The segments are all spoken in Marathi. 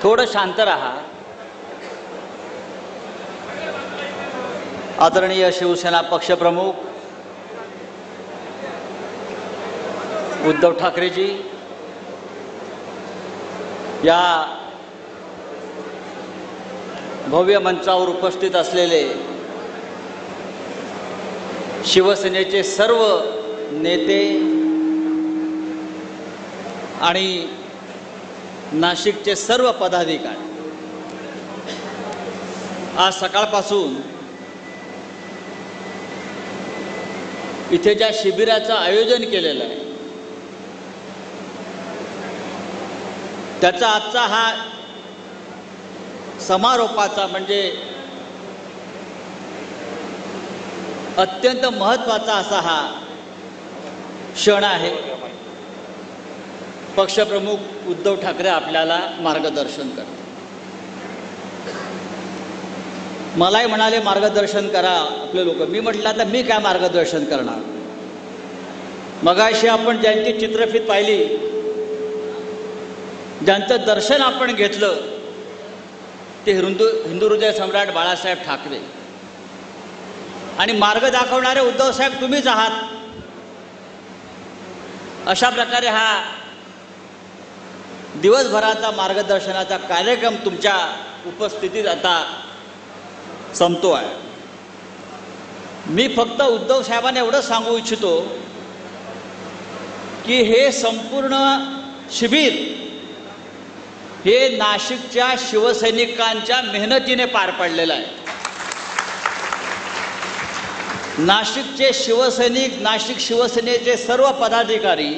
थोडं शांत राहा। आदरणीय शिवसेना पक्षप्रमुख उद्धव ठाकरेजी, या भव्य मंचावर उपस्थित असलेले शिवसेनेचे सर्व नेते आणि नाशिकचे सर्व पदाधिकारी, आज सकाळपासून इथे ज्या शिबिराचं आयोजन केलेलं आहे त्याचा आजचा हा समारोपाचा म्हणजे अत्यंत महत्त्वाचा असा हा क्षण आहे। पक्षप्रमुख उद्धव ठाकरे आपल्याला मार्गदर्शन करतात। मलाही म्हणाले मार्गदर्शन करा आपले लोक। मी म्हटलं आता मी काय मार्गदर्शन करणार। मगाशी आपण ज्यांची चित्रफित पाहिली, ज्यांचं दर्शन आपण घेतलं, ते हिंदू हृदय सम्राट बाळासाहेब ठाकरे आणि मार्ग दाखवणारे उद्धव साहेब तुम्हीच आहात। अशा प्रकारे हा दिवसभराचा मार्गदर्शनाचा कार्यक्रम तुमच्या उपस्थितीत आता संपतो आहे। मी फक्त उद्धव साहेबांना एवढं सांगू इच्छितो की हे संपूर्ण शिबिर हे नाशिकच्या शिवसैनिकांच्या मेहनतीने पार पडलेलं आहे। नाशिकचे शिवसैनिक, नाशिक शिवसेनेचे सर्व पदाधिकारी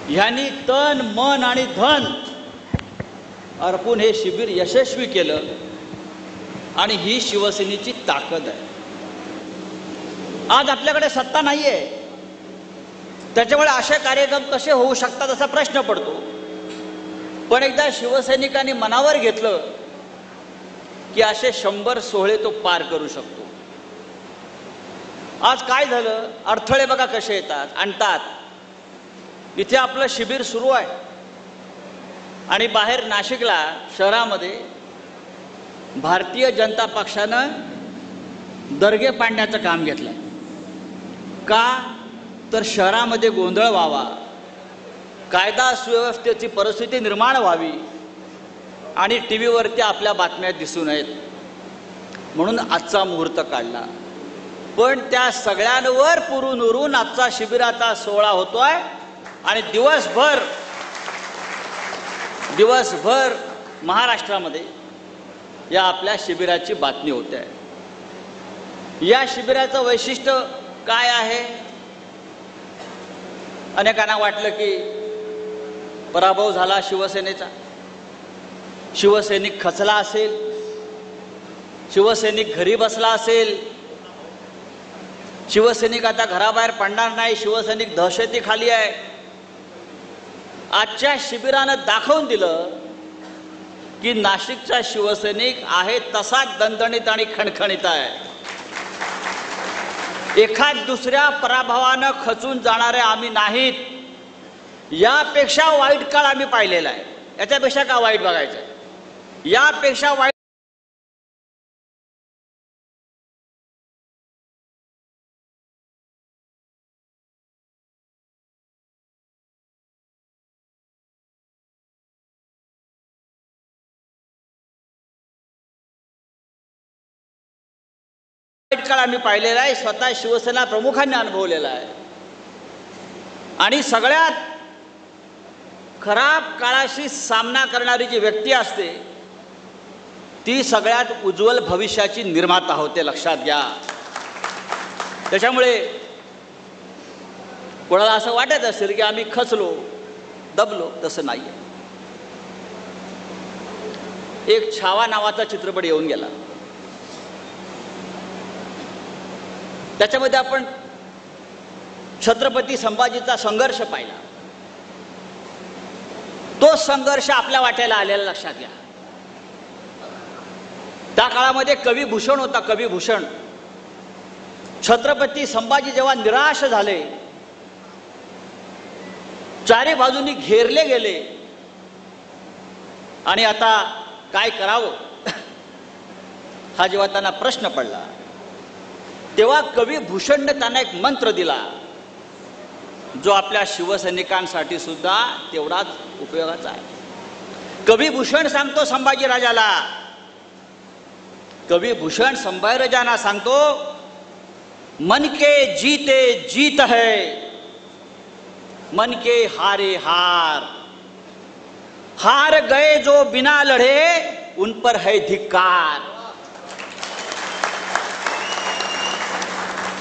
यांनी तन मन आणि धन अर्पून हे शिबिर यशस्वी केलं आणि ही शिवसेनेची ताकद आहे। आज आपल्याकडे सत्ता नाही आहे, त्याच्यामुळे असे कार्यक्रम कसे होऊ शकतात असा प्रश्न पडतो। पण एकदा शिवसैनिकांनी मनावर घेतलं की असे 100 सोहळे तो पार करू शकतो। आज काय झालं, अडथळे बघा कसे येतात, आणतात। इथे आपलं शिबिर सुरू आहे आणि बाहेर नाशिकला शहरामध्ये भारतीय जनता पक्षानं दर्गे पाडण्याचं काम घेतलं। का तर शहरामध्ये गोंधळ व्हावा, कायदा सुव्यवस्थेची परिस्थिती निर्माण व्हावी आणि टी व्हीवरती आपल्या बातम्या दिसू नयेत म्हणून आजचा मुहूर्त काढला। पण त्या सगळ्यांवर पुरून उरून आजचा शिबिराचा सोहळा होतोय आणि दिवसभर महाराष्ट्रामध्ये या आपल्या शिबिराची बातमी होते आहे। या शिबिराचं वैशिष्ट्य काय आहे? अनेकांना वाटलं की पराभव झाला शिवसेनेचा, शिवसैनिक खचला असेल, शिवसैनिक घरी बसला असेल, शिवसैनिक आता घराबाहेर पडणार नाही, शिवसैनिक दहशतीखाली आहे। आजच्या शिबिरानं दाखवून दिलं की नाशिकचा शिवसैनिक आहे तसाच दणदणीत आणि खणखणीत आहे। एखाद दुसऱ्या पराभवानं खचून जाणारे आम्ही नाहीत। यापेक्षा वाईट काळ आम्ही पाहिलेला आहे। याच्यापेक्षा का वाईट बघायचं? यापेक्षा वाईट काळ आम्ही पाहिलेला आहे, स्वतः शिवसेना प्रमुखांनी अनुभवलेला आहे। आणि सगळ्यात खराब काळाशी सामना करणारी जी व्यक्ती असते ती सगळ्यात उज्ज्वल भविष्याची निर्माता होते, लक्षात घ्या। त्याच्यामुळे कोणाला असं वाटत असेल की आम्ही खचलो, दबलो, तसं नाही। एक छावा नावाचा चित्रपट येऊन गेला, त्याच्यामध्ये आपण छत्रपती संभाजीचा संघर्ष पाहिला। तो संघर्ष आपल्या वाट्याला आलेला, लक्षात घ्या। त्या काळामध्ये कवी भूषण होता, कवी भूषण। छत्रपती संभाजी जेव्हा निराश झाले, चारी बाजूंनी घेरले गेले, आणि आता काय करावं हा जेव्हा त्यांना प्रश्न पडला, तेव्हा कवी भूषणने त्यांना एक मंत्र दिला, जो आपल्या शिवसैनिकांसाठी सुद्धा तेवढाच उपयोगाचा आहे. कवी भूषण सांगतो संभाजीराजाला, कवी भूषण संभाजीराजांना सांगतो, मन के जीते जीत है, मन के हारे हार, हार गए जो बिना लढे उन पर है धिक्कार.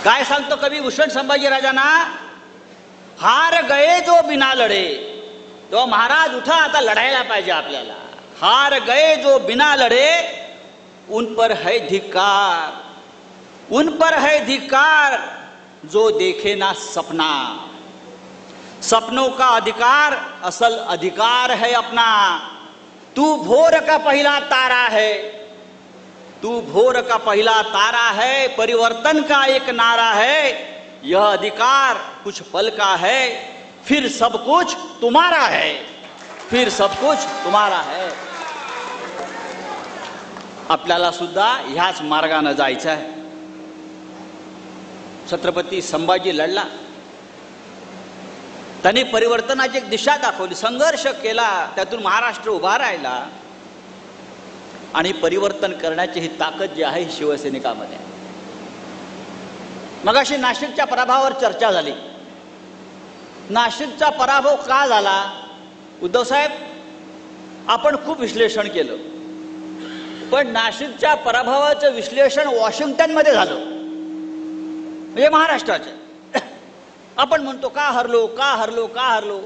काय सांगतो कवी भूषण संभाजीराजांना? हार गए जो बिना लढे. तो महाराज उठा, आता लढायला पाहिजे आपल्याला. हार गए जो बिना लढे उन पर है धिक्कार, उन पर है धिक्कार जो देखे ना सपना. सपनों का अधिकार असल अधिकार है अपना. तू भोर का पहला तारा है, तू भोर का पहला तारा है, परिवर्तन का एक नारा है. यह अधिकार कुछ पल का है, फिर सब कुछ तुम्हारा है, फिर सब कुछ तुम्हारा है. आपल्याला सुद्धा ह्याच मार्गाने जायचं आहे. छत्रपती संभाजी लढला, त्यांनी परिवर्तनाची एक दिशा दाखवली, संघर्ष केला, त्यातून महाराष्ट्र उभा राहिला आणि परिवर्तन करण्याची ही ताकद जी आहे शिवसैनिकामध्ये. मगाशी नाशिकच्या पराभवावर चर्चा झाली. नाशिकचा पराभव का झाला? उद्धव साहेब, आपण खूप विश्लेषण केलं, पण नाशिकच्या पराभवाचं विश्लेषण वॉशिंग्टनमध्ये झालं, म्हणजे महाराष्ट्राचं. आपण म्हणतो का हरलो, का हरलो, का हरलो,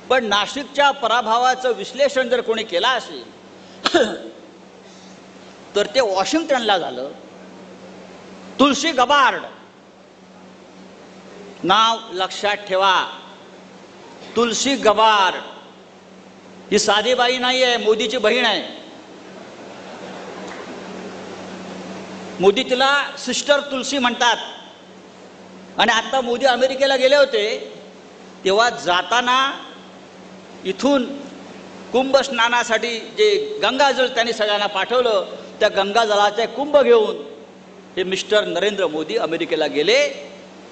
पण नाशिकच्या पराभवाचं विश्लेषण जर कोणी केला असेल तर ते वॉशिंग्टनला झालं. तुलसी गबार्ड नाव लक्षात ठेवा. तुलसी गबार्ड ही साधी बाई नाही आहे, मोदीची बहीण आहे. मोदी तिला सिस्टर तुलसी म्हणतात. आणि आता मोदी अमेरिकेला गेले होते तेव्हा जाताना इथून कुंभ स्नानासाठी जे गंगाजळ त्यांनी सगळ्यांना पाठवलं, त्या गंगाजळाचे कुंभ घेऊन हे मिस्टर नरेंद्र मोदी अमेरिकेला गेले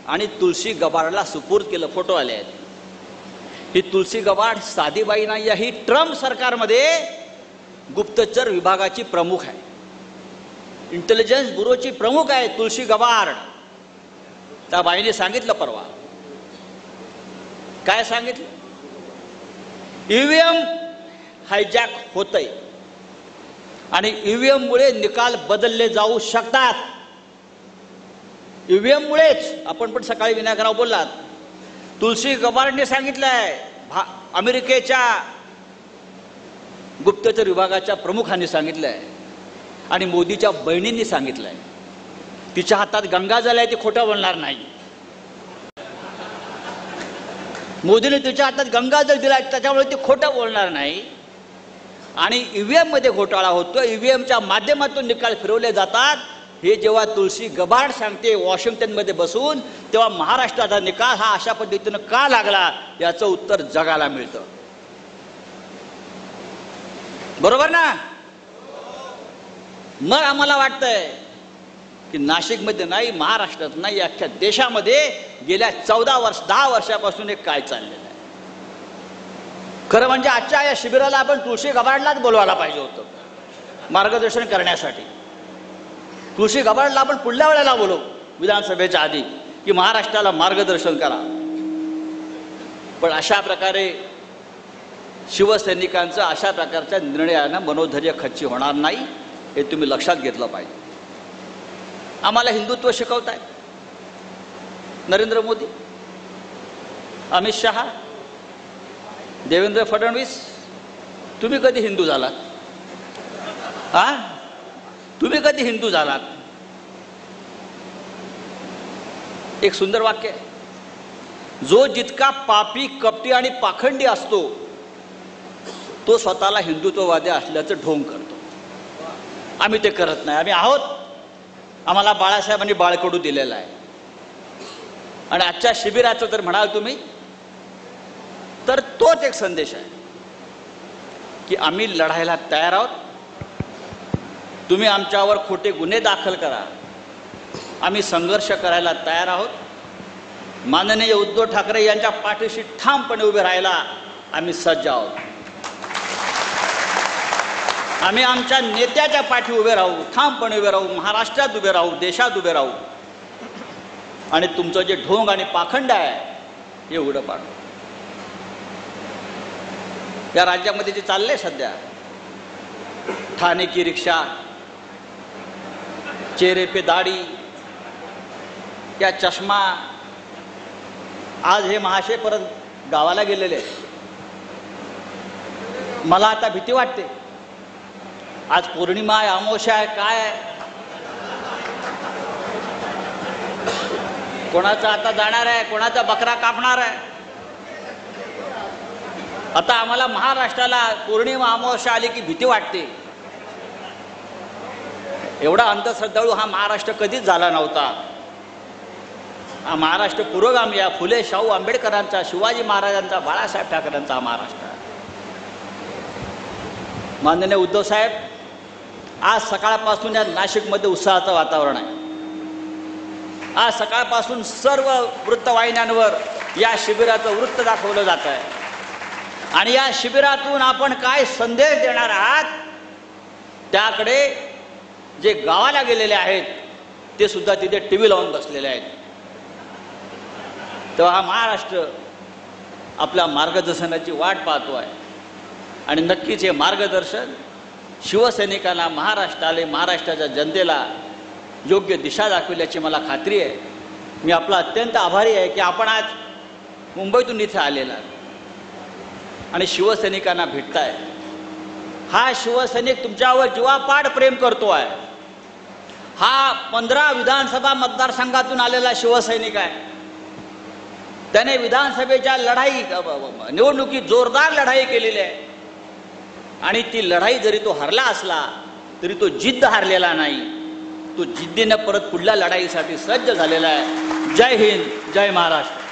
आणि तुलसी गबार्डला सुपूर्द केलं. फोटो आले आहेत. ही तुलसी गबार्ड साधी बाई नाही आहे, ही ट्रम्प सरकारमध्ये गुप्तचर विभागाची प्रमुख आहे, इंटेलिजन्स ब्युरोची प्रमुख आहे तुलसी गबार्ड. त्या बाईने सांगितलं परवा, काय सांगितलं? ईव्हीएम हायजॅक होतंय आणि ईव्हीएम मुळे निकाल बदलले जाऊ शकतात. ईव्हीएम मुळेच. आपण पण सकाळी विनायकराव बोललात, तुलसी गबार्डने सांगितलंय, अमेरिकेच्या गुप्तचर विभागाच्या प्रमुखांनी सांगितलंय आणि मोदीच्या बहिणींनी सांगितलंय. तिच्या हातात गंगाजल आहे, ती खोटं बोलणार नाही. मोदीने तिच्या हातात गंगाजल दिला, त्याच्यामुळे ती खोटं बोलणार नाही. आणि ईव्हीएम मध्ये घोटाळा होतो, ईव्हीएमच्या माध्यमातून निकाल फिरवले जातात, हे जेव्हा तुलसी गबार्ड सांगते वॉशिंग्टनमध्ये बसून, तेव्हा महाराष्ट्राचा निकाल हा अशा पद्धतीनं का लागला याचं उत्तर जगाला मिळतं. बरोबर ना? मग आम्हाला वाटतंय की नाशिकमध्ये नाही, महाराष्ट्रात नाही, अख्ख्या देशामध्ये गेल्या 10 वर्षापासून एक काय चाललेलं आहे. खरं म्हणजे आजच्या या शिबिराला आपण तुळशी गबार्डलाच बोलवायला पाहिजे होतं मार्गदर्शन करण्यासाठी. तुळशी गबार्डला आपण पुढल्या वेळेला बोलवू विधानसभेच्या आधी की महाराष्ट्राला मार्गदर्शन करा. पण अशा प्रकारे शिवसैनिकांचं अशा प्रकारच्या निर्णयानं मनोधैर्य खच्ची होणार नाही, हे तुम्ही लक्षात घेतलं पाहिजे. आम्हाला हिंदुत्व शिकवताय नरेंद्र मोदी, अमित शहा, देवेंद्र फडणवीस. तुम्ही कधी हिंदू झालात? हा, तुम्ही कधी हिंदू झालात? एक सुंदर वाक्य आहे, जो जितका पापी, कपटी आणि पाखंडी असतो तो स्वतःला हिंदुत्ववादी असल्याचं ढोंग करतो. आम्ही ते करत नाही. आम्ही आहोत, आम्हाला बाळासाहेबांनी बाळकडू दिलेला आहे. आणि आजच्या शिबिराचं जर म्हणाल तुम्ही तर तोच एक संदेश आहे. की आम्ही लढायला तयार आहोत. तुम्ही आमच्यावर खोटे गुन्हे दाखल करा, आम्ही संघर्ष करायला तयार आहोत. माननीय उद्धव ठाकरे यांच्या पाठीशी ठामपणे उभे राहायला आम्ही सज्ज आहोत. आम्ही आमच्या नेत्याच्या पाठी उभे राहू, ठामपणे उभे राहू, महाराष्ट्रात उभे राहू, देशात उभे राहू आणि तुमचं जे ढोंग आणि पाखंड आहे हे उघडं पाडू. या राज्यामध्ये जे चाललंय सध्या, ठाणे की रिक्षा, चेहरे पे दाढी, या चष्मा, आज हे महाशय परत गावाला गेलेले. मला आता भीती वाटते. आज पौर्णिमा आहे, अमावस्या आहे, काय आहे, कोणाचा आता जाणार आहे, कोणाचा बकरा कापणार आहे. आता आम्हाला महाराष्ट्राला पौर्णिमा अमावस्या आली की भीती वाटते. एवढा अंधश्रद्धाळू हा महाराष्ट्र कधीच झाला नव्हता. हा महाराष्ट्र पुरोगामी, या फुले शाहू आंबेडकरांचा, शिवाजी महाराजांचा, बाळासाहेब ठाकरेंचा हा महाराष्ट्र. माननीय उद्धव साहेब, आज सकाळपासून या नाशिकमध्ये उत्साहाचं वातावरण आहे. आज सकाळपासून सर्व वृत्तवाहिन्यांवर या शिबिराचं वृत्त दाखवलं जात आहे आणि या शिबिरातून आपण काय संदेश देणार आहात त्याकडे जे गावाला गेलेले आहेत ते सुद्धा तिथे टीव्ही लावून बसलेले आहेत. तेव्हा हा महाराष्ट्र आपल्या मार्गदर्शनाची वाट पाहतो आहे आणि नक्कीच हे मार्गदर्शन शिवसैनिकांना, महाराष्ट्राला, महाराष्ट्राच्या जनतेला योग्य दिशा दाखविल्याची मला खात्री आहे. मी आपला अत्यंत आभारी आहे की आपण आज मुंबईतून इथे आलेला आणि शिवसैनिकांना भेटताय. हा शिवसैनिक तुमच्यावर जीवापाड प्रेम करतो आहे. हा 15 विधानसभा मतदारसंघातून आलेला शिवसैनिक आहे. त्याने विधानसभेच्या निवडणुकीत जोरदार लढाई केलेली आहे आणि ती लढाई जरी तो हरला असला तरी तो जिद्द हारलेला नाही. तो जिद्दीने परत पुढल्या लढाईसाठी सज्ज झालेला आहे. जय हिंद, जय महाराष्ट्र.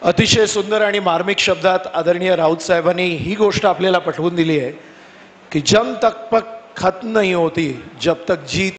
अतिशय सुंदर आणि मार्मिक शब्दात आदरणीय राऊत साहेबांनी ही गोष्ट आपल्याला पटवून दिली आहे की जब तक पक खत्म नहीं होती जब तक जीत